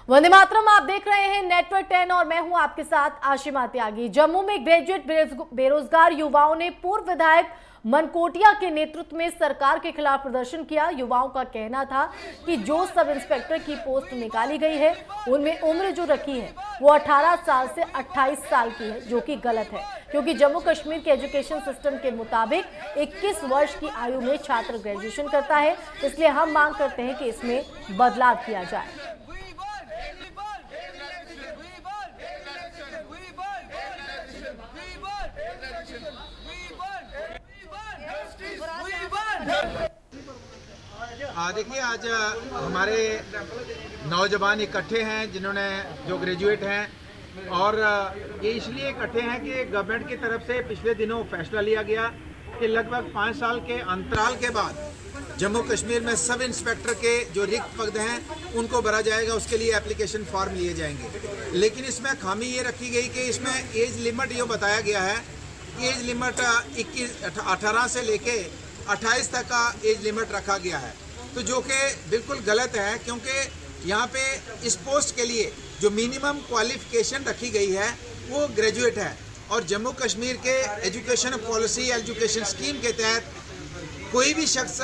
वंदे मातरम, आप देख रहे हैं नेटवर्क 10 और मैं हूं आपके साथ आशिमा त्यागी। जम्मू में ग्रेजुएट बेरोजगार युवाओं ने पूर्व विधायक मनकोटिया के नेतृत्व में सरकार के खिलाफ प्रदर्शन किया। युवाओं का कहना था कि जो सब इंस्पेक्टर की पोस्ट निकाली गई है उनमें उम्र जो रखी है वो 18 साल से 28 साल की है, जो कि गलत है, क्योंकि जम्मू कश्मीर के एजुकेशन सिस्टम के मुताबिक 21 वर्ष की आयु में छात्र ग्रेजुएशन करता है। इसलिए हम मांग करते हैं कि इसमें बदलाव किया जाए। देखिए, आज हमारे नौजवान इकट्ठे हैं जो ग्रेजुएट हैं, और ये इसलिए इकट्ठे हैं कि गवर्नमेंट की तरफ से पिछले दिनों फैसला लिया गया कि लगभग 5 साल के अंतराल के बाद जम्मू कश्मीर में सब इंस्पेक्टर के जो रिक्त पद हैं उनको भरा जाएगा। उसके लिए एप्लीकेशन फॉर्म लिए जाएंगे, लेकिन इसमें खामी ये रखी गई कि इसमें एज लिमिट ये बताया गया है, एज लिमिट 18 से लेके 28 तक का एज लिमिट रखा गया है, तो जो कि बिल्कुल गलत है, क्योंकि यहाँ पे इस पोस्ट के लिए जो मिनिमम क्वालिफिकेशन रखी गई है वो ग्रेजुएट है, और जम्मू कश्मीर के एजुकेशन पॉलिसी एजुकेशन स्कीम के तहत कोई भी शख्स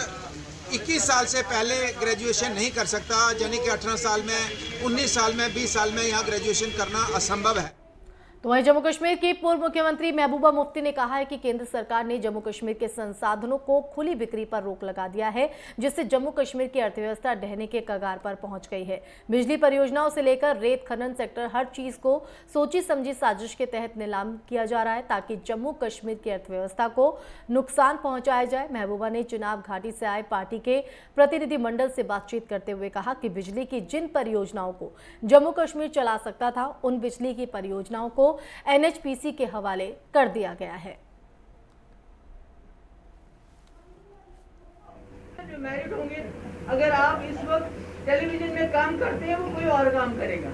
21 साल से पहले ग्रेजुएशन नहीं कर सकता, यानी कि 18 साल में, 19 साल में, 20 साल में यहाँ ग्रेजुएशन करना असंभव है। तो वहीं जम्मू कश्मीर की पूर्व मुख्यमंत्री महबूबा मुफ्ती ने कहा है कि केंद्र सरकार ने जम्मू कश्मीर के संसाधनों को खुली बिक्री पर रोक लगा दिया है, जिससे जम्मू कश्मीर की अर्थव्यवस्था ढहने के कगार पर पहुंच गई है। बिजली परियोजनाओं से लेकर रेत खनन सेक्टर, हर चीज को सोची समझी साजिश के तहत नीलाम किया जा रहा है ताकि जम्मू कश्मीर की अर्थव्यवस्था को नुकसान पहुंचाया जाए। महबूबा ने चुनाव घाटी से आए पार्टी के प्रतिनिधिमंडल से बातचीत करते हुए कहा कि बिजली की जिन परियोजनाओं को जम्मू कश्मीर चला सकता था, उन बिजली की परियोजनाओं को NHPC के हवाले कर दिया गया है। जो मैरिट होंगे, अगर आप इस वक्त टेलीविजन में काम करते हैं, वो कोई और काम करेगा,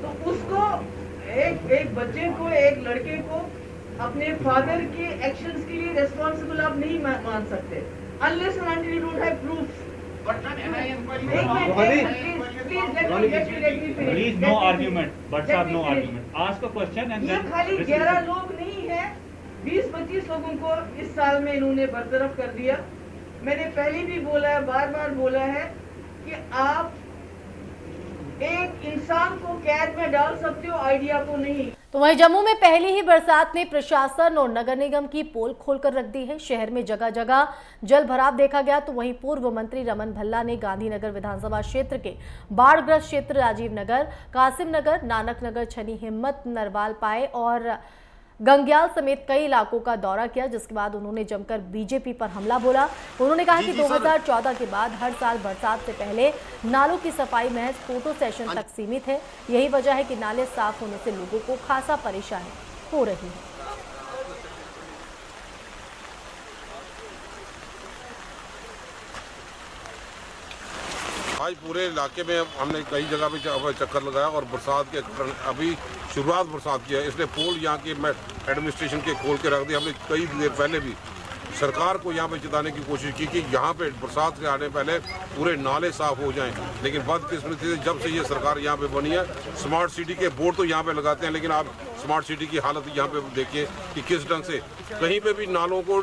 तो उसको एक बच्चे को, एक लड़के को अपने फादर के एक्शंस के लिए रिस्पॉन्सिबल आप नहीं मान सकते unless and until you don't have proofs. Please, no argument. But sir, no argument. Ask a question and ये then. खाली 11 लोग नहीं है, 20-25 लोगों को इस साल में इन्होंने बरतरफ कर दिया। मैंने पहले भी बोला है, बार बार बोला है कि आप एक इंसान को कैद में डाल सकते हो, आइडिया को नहीं। तो वहीं जम्मू में पहली ही बरसात ने प्रशासन और नगर निगम की पोल खोलकर रख दी है। शहर में जगह जगह जल भराव देखा गया। तो वहीं पूर्व मंत्री रमन भल्ला ने गांधीनगर विधानसभा क्षेत्र के बाढ़ग्रस्त क्षेत्र राजीव नगर, कासिम नगर, नानक नगर, छनी हिम्मत, नरवाल पाए और गंग्याल समेत कई इलाकों का दौरा किया, जिसके बाद उन्होंने जमकर बीजेपी पर हमला बोला। उन्होंने कहा कि 2014 के बाद हर साल बरसात से पहले नालों की सफाई महज फोटो सेशन तक सीमित है। यही वजह है कि नाले साफ होने से लोगों को खासा परेशानी हो रही है। आज पूरे इलाके में हमने कई जगह पे चक्कर लगाया और बरसात के कारण अभी शुरुआत बरसात की है, इसलिए पोल यहाँ के एडमिनिस्ट्रेशन के खोल के रख दिए। हमने कई देर पहले भी सरकार को यहाँ पे चिताने की कोशिश की कि यहाँ पे बरसात के आने पहले पूरे नाले साफ हो जाएं, लेकिन बदकिस्मती से जब से ये सरकार यहाँ पे बनी है, स्मार्ट सिटी के बोर्ड तो यहाँ पे लगाते हैं, लेकिन आप स्मार्ट सिटी की हालत यहाँ पे देखिए कि किस ढंग से कहीं पे भी नालों को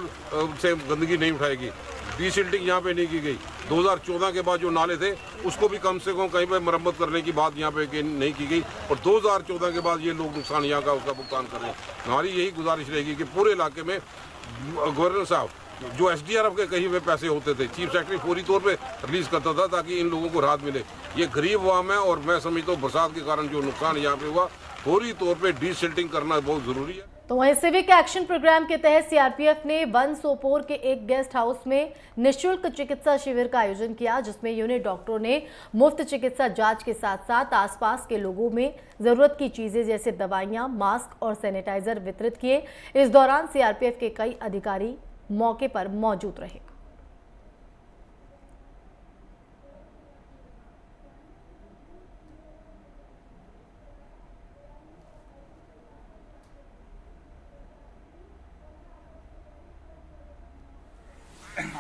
से गंदगी नहीं उठाएगी। डीसिल्टिंग यहाँ पे नहीं की गई। 2014 के बाद जो नाले थे उसको भी कम से कम कहीं पे मरम्मत करने की बात यहाँ पे नहीं की गई, और 2014 के बाद ये लोग नुकसान यहाँ का उसका भुगतान कर रहे हैं। हमारी यही गुजारिश रहेगी कि पूरे इलाके में गवर्नर साहब, जो SDRF के कहीं पे पैसे होते थे, चीफ सेक्रेटरी फौरी तौर पे रिलीज करता था ताकि इन लोगों को राहत मिले। ये गरीब अवाम है, और मैं समझता हूँ बरसात के कारण जो नुकसान यहाँ पे हुआ, फौरी तौर पे डीसिल्टिंग करना बहुत जरूरी है। तो वहीं सिविक एक्शन प्रोग्राम के तहत CRPF ने वन सोपोर के एक गेस्ट हाउस में निःशुल्क चिकित्सा शिविर का आयोजन किया, जिसमें यूनिट डॉक्टरों ने मुफ्त चिकित्सा जांच के साथ साथ आसपास के लोगों में जरूरत की चीजें जैसे दवाइयां, मास्क और सैनिटाइजर वितरित किए। इस दौरान CRPF के कई अधिकारी मौके पर मौजूद रहे।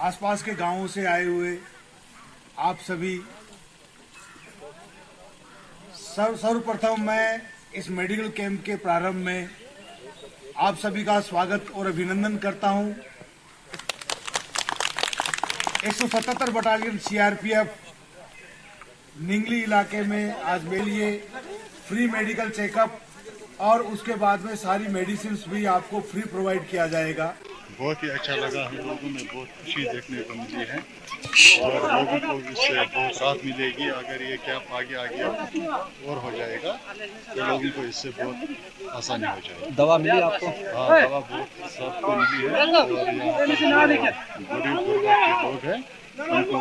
आसपास के गांवों से आए हुए आप सभी सर्वप्रथम मैं इस मेडिकल कैंप के प्रारंभ में आप सभी का स्वागत और अभिनंदन करता हूं। 177 बटालियन सीआरपीएफ निंगली इलाके में आज मेरे लिए फ्री मेडिकल चेकअप और उसके बाद में सारी मेडिसिन भी आपको फ्री प्रोवाइड किया जाएगा। बहुत ही अच्छा लगा, हम लोगों में बहुत खुशी देखने को मिली है और लोगों को इससे बहुत राहत मिलेगी। अगर ये कैंप आगे आ गया और हो जाएगा तो लोगों को इससे बहुत आसानी हो जाएगी। दवा मिली आपको? हाँ, दवा बहुत सबको मिली है और यहाँ गरीब गुरबा के लोग हैं उनको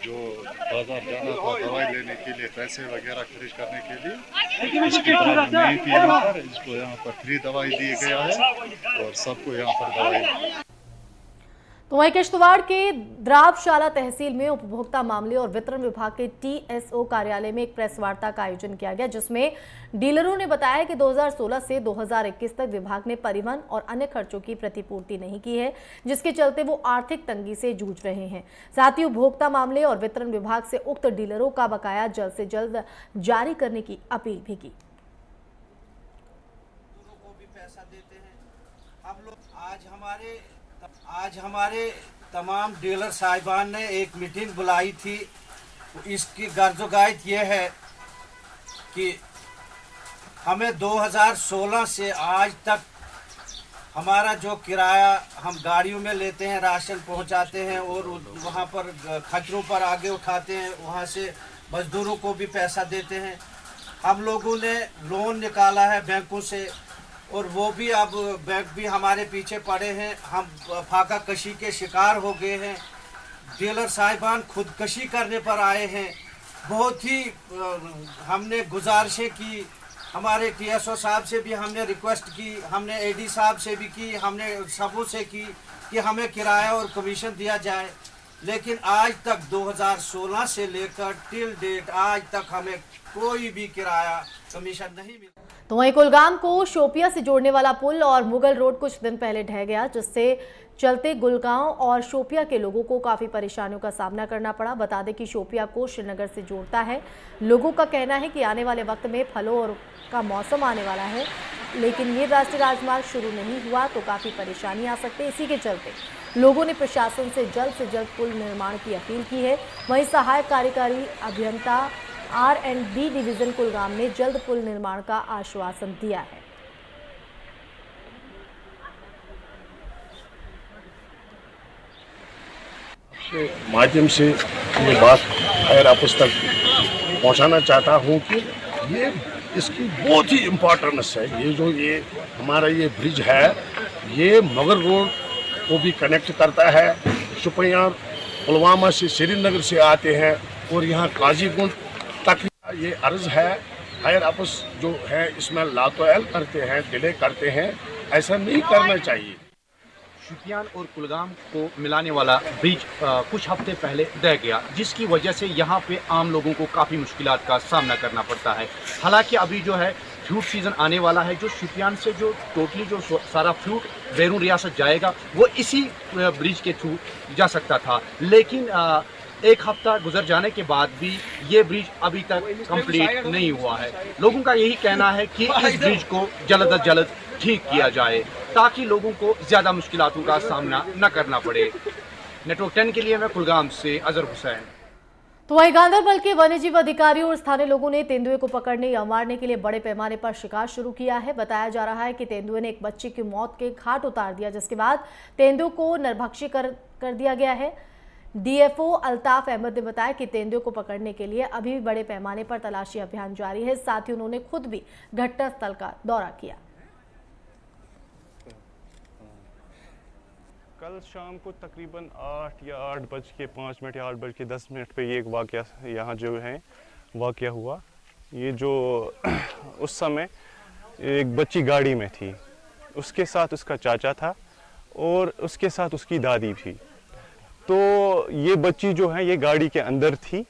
जो बाजार जाना था दवाई लेने के लिए, पैसे वगैरह खर्च करने के लिए, इसकी प्रॉब्लम नहीं थी यहाँ पर। इसको यहाँ पर फ्री दवाई दी गया है और सबको यहाँ पर दवाई। तो वहीं किश्तवाड़ के द्राबशाला तहसील में उपभोक्ता मामले और वितरण विभाग के टीएसओ कार्यालय में एक प्रेस वार्ता का आयोजन किया गया, जिसमें डीलरों ने बताया कि 2016 से 2021 तक विभाग ने परिवहन और अन्य खर्चों की प्रतिपूर्ति नहीं की है, जिसके चलते वो आर्थिक तंगी से जूझ रहे हैं। साथ ही उपभोक्ता मामले और वितरण विभाग से उक्त डीलरों का बकाया जल्द से जल्द जारी करने की अपील भी की। आज हमारे तमाम डीलर साहिबान ने एक मीटिंग बुलाई थी। इसकी गर्जोगायत ये है कि हमें 2016 से आज तक हमारा जो किराया हम गाड़ियों में लेते हैं, राशन पहुंचाते हैं और वहां पर खच्चरों पर आगे उठाते हैं, वहां से मजदूरों को भी पैसा देते हैं। हम लोगों ने लोन निकाला है बैंकों से और वो भी अब बैंक भी हमारे पीछे पड़े हैं। हम फाका कशी के शिकार हो गए हैं। डीलर साहिबान खुदकशी करने पर आए हैं। बहुत ही हमने गुजारिशें की, हमारे टीएसओ साहब से भी हमने रिक्वेस्ट की, हमने एडी साहब से भी की, हमने सबों से की कि हमें किराया और कमीशन दिया जाए, लेकिन आज तक 2016 से लेकर टिल डेट आज तक हमें कोई भी किराया कमीशन नहीं मिला। तो वहीं कुलगाम को शोपिया से जोड़ने वाला पुल और मुगल रोड कुछ दिन पहले ढह गया, जिससे चलते गुलगांव और शोपिया के लोगों को काफ़ी परेशानियों का सामना करना पड़ा। बता दें कि शोपिया को श्रीनगर से जोड़ता है। लोगों का कहना है कि आने वाले वक्त में फलों और का मौसम आने वाला है, लेकिन ये राष्ट्रीय राजमार्ग शुरू नहीं हुआ तो काफ़ी परेशानी आ सकती है। इसी के चलते लोगों ने प्रशासन से जल्द पुल निर्माण की अपील की है। वहीं सहायक कार्यकारी अभियंता R&D डिवीजन कुलगाम ने जल्द पुल निर्माण का आश्वासन दिया है। माध्यम से ये बात हायर ऑफिस तक पहुंचाना चाहता हूं कि ये इसकी बहुत ही इम्पोर्टेंस है। ये हमारा ये ब्रिज है, ये मगर रोड को भी कनेक्ट करता है। शोपियां पुलवामा से श्रीनगर से आते हैं और यहाँ काजीगुंड तक ये अर्ज है। हायर ऑफिस जो है इसमें लातोल करते हैं, डिले करते हैं, ऐसा नहीं करना चाहिए। शोपियान और कुलगाम को मिलाने वाला ब्रिज कुछ हफ्ते पहले ढह गया, जिसकी वजह से यहाँ पे आम लोगों को काफ़ी मुश्किलात का सामना करना पड़ता है। हालांकि अभी जो है फ्रूट सीज़न आने वाला है, जो शोपियान से जो टोटली जो सारा फ्रूट बैरून रियासत जाएगा वो इसी ब्रिज के थ्रू जा सकता था, लेकिन एक हफ्ता गुजर जाने के बाद भी ये ब्रिज अभी तक कंप्लीट नहीं हुआ है। लोगों का यही कहना है कि इस ब्रिज को जल्द अज जल्द ठीक किया जाए ताकि लोगों को ज़्यादा मुश्किलातों का सामना न करना पड़े। नेटवर्क 10 के लिए मैं कुलगाम से अजहर हुसैन। तो वहीं गांधरबल के वन्यजीव अधिकारियों और स्थानीय लोगों ने तेंदुए को पकड़ने या मारने के लिए बड़े पैमाने पर शिकार शुरू किया है। बताया जा रहा है कि तेंदुए ने एक बच्चे की मौत के घाट उतार दिया, जिसके बाद तेंदुए को नरभक्षी कर दिया गया है। डीएफओ अल्ताफ अहमद ने बताया कि तेंदुए को पकड़ने के लिए अभी भी बड़े पैमाने पर तलाशी अभियान जारी है। साथ ही उन्होंने खुद भी घटनास्थल का दौरा किया। कल शाम को तकरीबन 8:05 या 8:10 पे ये एक वाक़या यहाँ जो है वाक़या हुआ। ये जो उस समय एक बच्ची गाड़ी में थी, उसके साथ उसका चाचा था और उसके साथ उसकी दादी भी। तो ये बच्ची जो है ये गाड़ी के अंदर थी।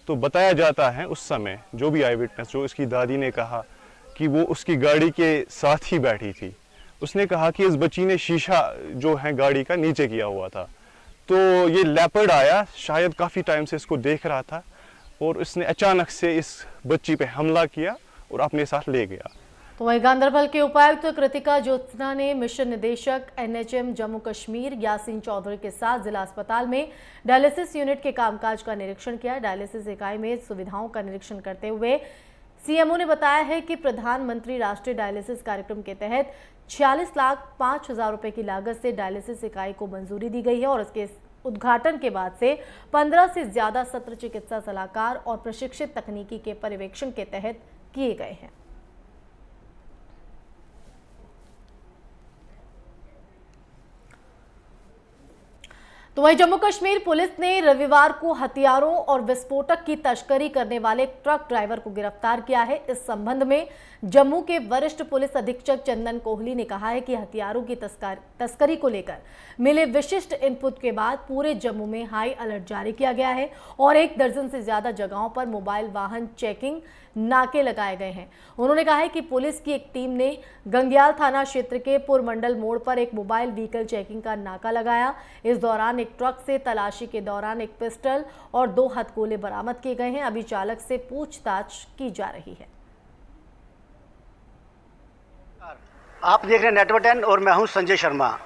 तो बताया जाता है उस समय जो भी आई विटनेस, जो इसकी दादी ने कहा कि वो उसकी गाड़ी के साथ ही बैठी थी। उसने कहा कि इस बच्ची ने शीशा जो है गाड़ी का नीचे किया हुआ था। तो ये लेपर्ड आया, शायद काफ़ी टाइम से इसको देख रहा था और उसने अचानक से इस बच्ची पे हमला किया और अपने साथ ले गया। तो वही गांधरबल के उपायुक्त कृतिका ज्योत्सना ने मिशन निदेशक NHM जम्मू कश्मीर यासीन चौधरी के साथ जिला अस्पताल में डायलिसिस यूनिट के कामकाज का निरीक्षण किया। डायलिसिस इकाई में सुविधाओं का निरीक्षण करते हुए CMO ने बताया है कि प्रधानमंत्री राष्ट्रीय डायलिसिस कार्यक्रम के तहत 46,05,000 रुपए की लागत से डायलिसिस इकाई को मंजूरी दी गई है और इसके उद्घाटन के बाद से 15 से ज्यादा सत्र चिकित्सा सलाहकार और प्रशिक्षित तकनीकी के पर्यवेक्षण के तहत किए गए हैं। तो वहीं जम्मू कश्मीर पुलिस ने रविवार को हथियारों और विस्फोटक की तस्करी करने वाले ट्रक ड्राइवर को गिरफ्तार किया है। इस संबंध में जम्मू के वरिष्ठ पुलिस अधीक्षक चंदन कोहली ने कहा है कि हथियारों की तस्करी को लेकर मिले विशिष्ट इनपुट के बाद पूरे जम्मू में हाई अलर्ट जारी किया गया है और 1 दर्जन से ज्यादा जगहों पर मोबाइल वाहन चेकिंग नाके लगाए गए हैं। उन्होंने कहा है कि पुलिस की एक टीम ने गंग्याल थाना क्षेत्र के पुरमंडल मोड़ पर एक मोबाइल व्हीकल चेकिंग का नाका लगाया। इस दौरान एक ट्रक से तलाशी के दौरान एक पिस्टल और 2 हथगोले बरामद किए गए हैं। अभी चालक से पूछताछ की जा रही है। आप देख रहे हैं नेटवर्क 10 और मैं हूं संजय शर्मा।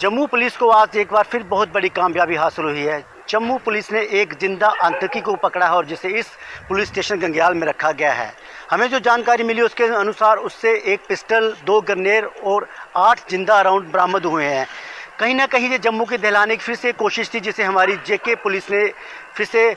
जम्मू पुलिस को आज एक बार फिर बहुत बड़ी कामयाबी हासिल हुई है। जम्मू पुलिस ने एक जिंदा आतंकी को पकड़ा है और जिसे इस पुलिस स्टेशन गंग्याल में रखा गया है। हमें जो जानकारी मिली उसके अनुसार उससे एक पिस्टल, 2 ग्रेनेड और 8 जिंदा राउंड बरामद हुए हैं। कहीं ना कहीं ये जम्मू के दहलाने की फिर से कोशिश थी जिसे हमारी JK पुलिस ने फिर से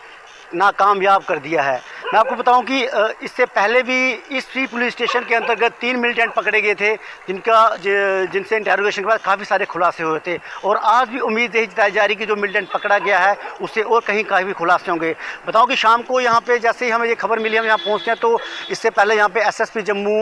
नाकामयाब कर दिया है। मैं आपको बताऊं कि इससे पहले भी इस फ्री पुलिस स्टेशन के अंतर्गत 3 मिलिटेंट पकड़े गए थे जिनसे इंटरोगेशन के बाद काफ़ी सारे खुलासे हुए थे और आज भी उम्मीद यही जताई जा रही कि जो मिलिटेंट पकड़ा गया है उससे और कहीं काफ़ी खुलासे होंगे। बताऊं कि शाम को यहाँ पे जैसे ही हमें ये खबर मिली, हम यहाँ पहुँचते हैं तो इससे पहले यहाँ पे SSP जम्मू,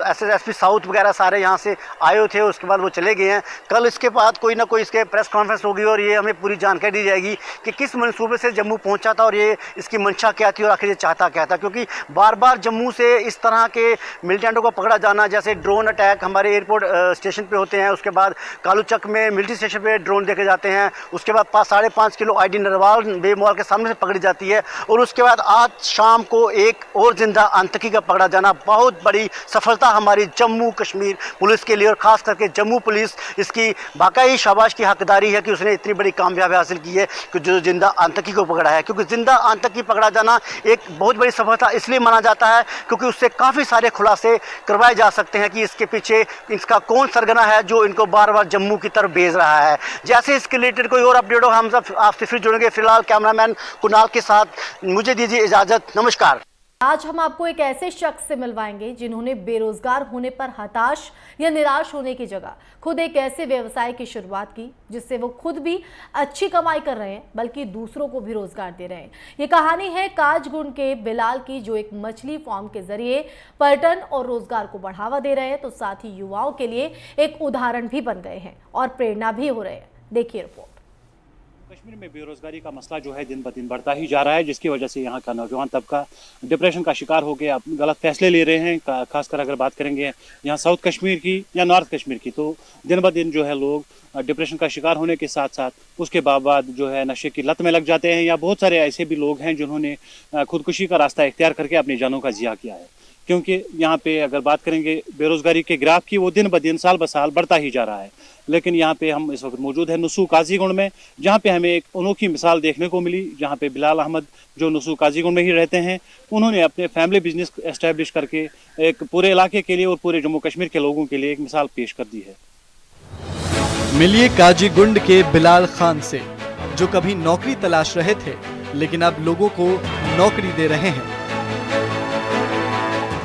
SSP साउथ वगैरह सारे यहाँ से आए हुए थे, उसके बाद वो चले गए हैं। कल इसके बाद कोई ना कोई इसके प्रेस कॉन्फ्रेंस होगी और ये हमें पूरी जानकारी दी जाएगी कि किस मनसूबे से जम्मू पहुँचा था और ये इसकी मंशा क्या थी और आखिर ये चाहता क्या था। क्योंकि बार बार जम्मू से इस तरह के मिलिटेंटों को पकड़ा जाना, जैसे ड्रोन अटैक हमारे एयरपोर्ट स्टेशन पे होते हैं, उसके बाद कालूचक में मिलिट्री स्टेशन पे ड्रोन देखे जाते हैं, उसके बाद 5.5 किलो ID नरवाल बे मॉल के सामने से पकड़ी जाती है और उसके बाद आज शाम को एक और जिंदा आतंकी का पकड़ा जाना बहुत बड़ी सफलता हमारी जम्मू कश्मीर पुलिस के लिए और ख़ास करके जम्मू पुलिस इसकी वाकई शाबाश की हकदारी है कि उसने इतनी बड़ी कामयाबी हासिल की है कि जो जिंदा आतंकी को पकड़ा है। क्योंकि जिंदा आतंकी पकड़ा जाना एक बहुत बड़ी सफलता इसलिए माना जाता है क्योंकि उससे काफ़ी सारे खुलासे करवाए जा सकते हैं कि इसके पीछे इसका कौन सरगना है जो इनको बार बार जम्मू की तरफ भेज रहा है। जैसे इसके रिलेटेड कोई और अपडेट हो हम सब आपसे फिर जुड़ेंगे। फिलहाल कैमरामैन कुणाल के साथ मुझे दीजिए इजाज़त। नमस्कार। आज हम आपको एक ऐसे शख्स से मिलवाएंगे जिन्होंने बेरोजगार होने पर हताश या निराश होने की जगह खुद एक ऐसे व्यवसाय की शुरुआत की जिससे वो खुद भी अच्छी कमाई कर रहे हैं बल्कि दूसरों को भी रोजगार दे रहे हैं। ये कहानी है काजगुंड के बिलाल की, जो एक मछली फार्म के जरिए पर्यटन और रोजगार को बढ़ावा दे रहे हैं तो साथ ही युवाओं के लिए एक उदाहरण भी बन गए हैं और प्रेरणा भी हो रहे हैं। देखिए रिपोर्ट। कश्मीर में बेरोजगारी का मसला जो है दिन ब दिन बढ़ता ही जा रहा है, जिसकी वजह से यहाँ का नौजवान तबका डिप्रेशन का शिकार हो गया, गलत फैसले ले रहे हैं। खासकर अगर बात करेंगे यहाँ साउथ कश्मीर की या नॉर्थ कश्मीर की, तो दिन ब दिन जो है लोग डिप्रेशन का शिकार होने के साथ साथ उसके बाद जो है नशे की लत में लग जाते हैं। या बहुत सारे ऐसे भी लोग हैं जिन्होंने खुदकुशी का रास्ता इख्तियार करके अपनी जानों का जिया किया है। क्योंकि यहाँ पे अगर बात करेंगे बेरोजगारी के ग्राफ की, वो दिन ब दिन साल ब साल बढ़ता ही जा रहा है। लेकिन यहाँ पे हम इस वक्त मौजूद है नुसू काजीगुंड में, जहाँ पे हमें एक अनोखी मिसाल देखने को मिली, जहाँ पे बिलाल अहमद जो नुसू काजीगुंड में ही रहते हैं, उन्होंने अपने फैमिली बिजनेस एस्टेब्लिश करके एक पूरे इलाके के लिए और पूरे जम्मू कश्मीर के लोगों के लिए एक मिसाल पेश कर दी है। मिलिए काजीगुंड के बिलाल खान से, जो कभी नौकरी तलाश रहे थे लेकिन अब लोगों को नौकरी दे रहे हैं।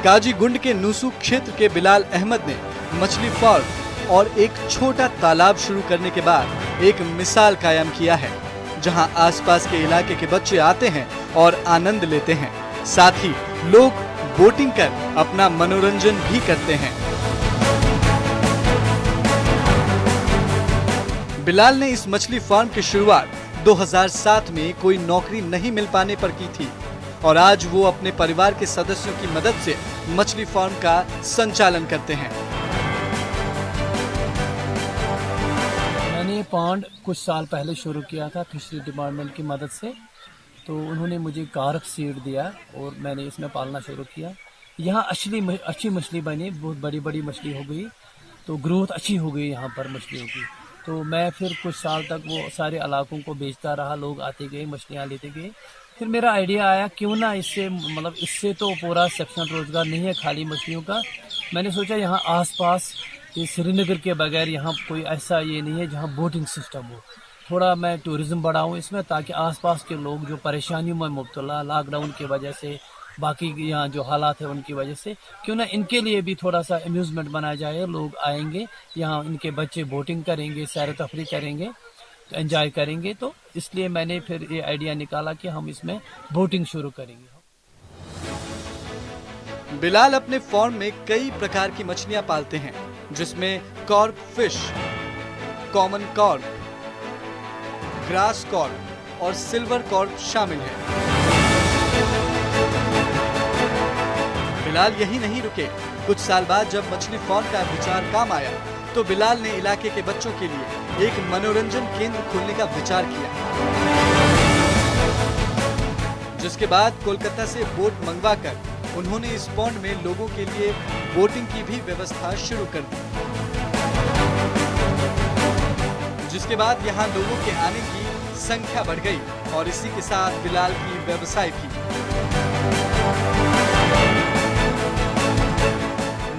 काजीगुंड के नुसू क्षेत्र के बिलाल अहमद ने मछली फार्म और एक छोटा तालाब शुरू करने के बाद एक मिसाल कायम किया है, जहां आसपास के इलाके के बच्चे आते हैं और आनंद लेते हैं। साथ ही लोग बोटिंग कर अपना मनोरंजन भी करते हैं। बिलाल ने इस मछली फार्म की शुरुआत 2007 में कोई नौकरी नहीं मिल पाने पर की थी और आज वो अपने परिवार के सदस्यों की मदद से मछली फार्म का संचालन करते हैं। मैंने ये पॉन्ड कुछ साल पहले शुरू किया था फिशरी डिपार्टमेंट की मदद से, तो उन्होंने मुझे कारक सीड दिया और मैंने इसमें पालना शुरू किया। यहाँ अच्छी मछली बनी, बहुत बड़ी बड़ी मछली हो गई, तो ग्रोथ अच्छी हो गई यहाँ पर मछलियों की। तो मैं फिर कुछ साल तक वो सारे इलाकों को बेचता रहा, लोग आते गए, मछलियाँ लेते गए। फिर मेरा आइडिया आया क्यों ना इससे तो पूरा सेक्शनल रोजगार नहीं है खाली मछलियों का। मैंने सोचा यहाँ आसपास ये श्रीनगर के बगैर यहाँ कोई ऐसा ये नहीं है जहाँ बोटिंग सिस्टम हो। थोड़ा मैं टूरिज्म बढ़ाऊँ इसमें, ताकि आसपास के लोग जो परेशानियों में मुब्तला लॉकडाउन की वजह से, बाकी यहाँ जो हालात है उनकी वजह से, क्यों ना इनके लिए भी थोड़ा सा अम्यूज़मेंट बनाया जाए। लोग आएंगे यहाँ, इनके बच्चे बोटिंग करेंगे, सैर तफरी करेंगे, तो एंजॉय करेंगे। तो इसलिए मैंने फिर ये आइडिया निकाला कि हम इसमें बोटिंग शुरू करेंगे। बिलाल अपने फार्म में कई प्रकार की मछलियां पालते हैं, जिसमें cork fish, common cork, grass cork और सिल्वर कॉर्क शामिल है। बिलाल यही नहीं रुके। कुछ साल बाद जब मछली फार्म का विचार काम आया, तो बिलाल ने इलाके के बच्चों के लिए एक मनोरंजन केंद्र खोलने का विचार किया, जिसके बाद कोलकाता से बोट मंगवाकर उन्होंने इस पॉन्ड में लोगों के लिए बोटिंग की भी व्यवस्था शुरू कर दी, जिसके बाद यहाँ लोगों के आने की संख्या बढ़ गई और इसी के साथ बिलाल की व्यवसाय भी।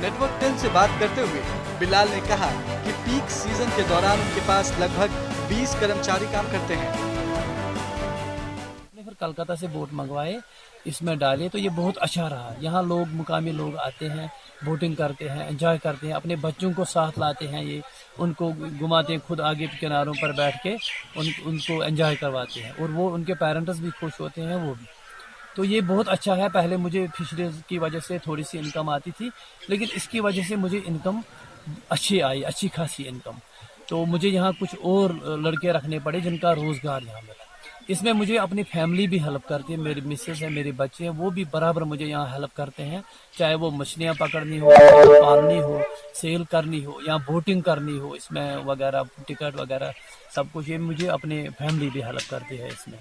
नेटवर्क 10 से बात करते हुए बिलाल ने कहा कि पीक सीजन के दौरान उनके पास लगभग 20 कर्मचारी काम करते हैं। फिर कलकत्ता से बोट मंगवाए, इसमें डाले, तो ये बहुत अच्छा रहा। यहाँ लोग, मुकामी लोग आते हैं, बोटिंग करते हैं, एंजॉय करते हैं, अपने बच्चों को साथ लाते हैं, ये उनको घुमाते हैं, खुद आगे किनारों पर बैठ के उनको एंजॉय करवाते हैं, और वो उनके पेरेंट्स भी खुश होते हैं, वो भी। तो ये बहुत अच्छा है। पहले मुझे फिशरीज की वजह से थोड़ी सी इनकम आती थी, लेकिन इसकी वजह से मुझे इनकम अच्छी आई, अच्छी खासी इनकम। तो मुझे यहाँ कुछ और लड़के रखने पड़े जिनका रोज़गार यहाँ मिला। इसमें मुझे अपनी फैमिली भी हेल्प करती है, मेरी मिसेस है, मेरे बच्चे हैं, वो भी बराबर मुझे यहाँ हेल्प करते हैं, चाहे वो मछलियाँ पकड़नी हो, पालनी हो, सेल करनी हो, या बोटिंग करनी हो, इसमें वगैरह टिकट वगैरह सब कुछ, ये मुझे अपनी फैमिली भी हेल्प करती है इसमें।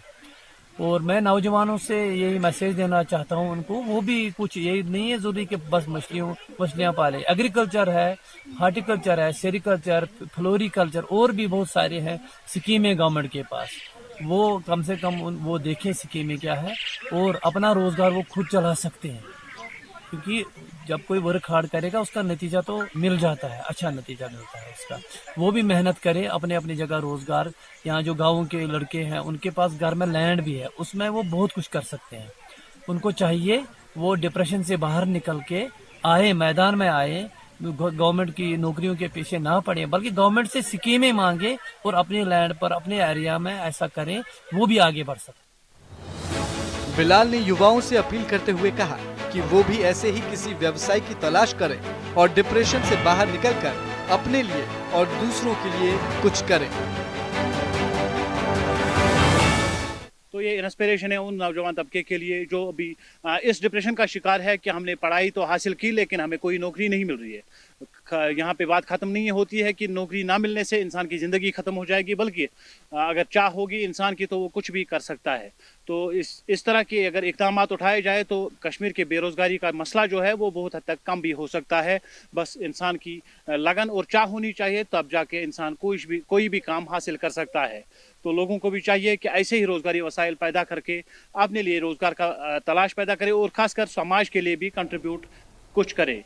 और मैं नौजवानों से यही मैसेज देना चाहता हूँ उनको, वो भी कुछ यही नहीं है जरूरी कि बस मछलियाँ पाले। एग्रीकल्चर है, हार्टिकल्चर है, सेरिकल्चर, फ्लोरिकल्चर, और भी बहुत सारे हैं स्कीमें गवर्नमेंट के पास। वो कम से कम वो देखें स्कीमें क्या है, और अपना रोजगार वो खुद चला सकते हैं, क्योंकि जब कोई वर्क हार्ड करेगा उसका नतीजा तो मिल जाता है, अच्छा नतीजा मिलता है उसका। वो भी मेहनत करे, अपने अपनी जगह रोजगार। यहाँ जो गाँव के लड़के हैं उनके पास घर में लैंड भी है, उसमें वो बहुत कुछ कर सकते हैं। उनको चाहिए वो डिप्रेशन से बाहर निकल के आए, मैदान में आए, गवर्नमेंट की नौकरियों के पीछे ना पड़े, बल्कि गवर्नमेंट से स्कीमें मांगे और अपने लैंड पर, अपने एरिया में ऐसा करें, वो भी आगे बढ़ सकते। बिलाल ने युवाओं से अपील करते हुए कहा कि वो भी ऐसे ही किसी व्यवसाय की तलाश करें और डिप्रेशन से बाहर निकलकर अपने लिए और दूसरों के लिए कुछ करें। तो ये इंस्पिरेशन है उन नौजवान तबके के लिए जो अभी इस डिप्रेशन का शिकार है कि हमने पढ़ाई तो हासिल की लेकिन हमें कोई नौकरी नहीं मिल रही है। यहाँ पे बात ख़त्म नहीं होती है कि नौकरी ना मिलने से इंसान की ज़िंदगी ख़त्म हो जाएगी, बल्कि अगर चाह होगी इंसान की तो वो कुछ भी कर सकता है। तो इस तरह के अगर इक़दाम उठाए जाए तो कश्मीर के बेरोज़गारी का मसला जो है वो बहुत हद तक कम भी हो सकता है। बस इंसान की लगन और चाह होनी चाहिए, तब जाके इंसान कोई भी काम हासिल कर सकता है। तो लोगों को भी चाहिए कि ऐसे ही रोज़गारी वसाइल पैदा करके अपने लिए रोज़गार का तलाश पैदा करे और ख़ासकर समाज के लिए भी कंट्रीब्यूट कुछ करे।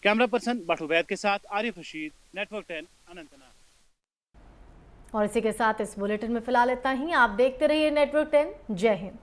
कैमरा पर्सन बटू वैद के साथ आरिफ रशीद, नेटवर्क 10, अनंतनाग। और इसी के साथ इस बुलेटिन में फिलहाल इतना ही। आप देखते रहिए नेटवर्क 10। जय हिंद।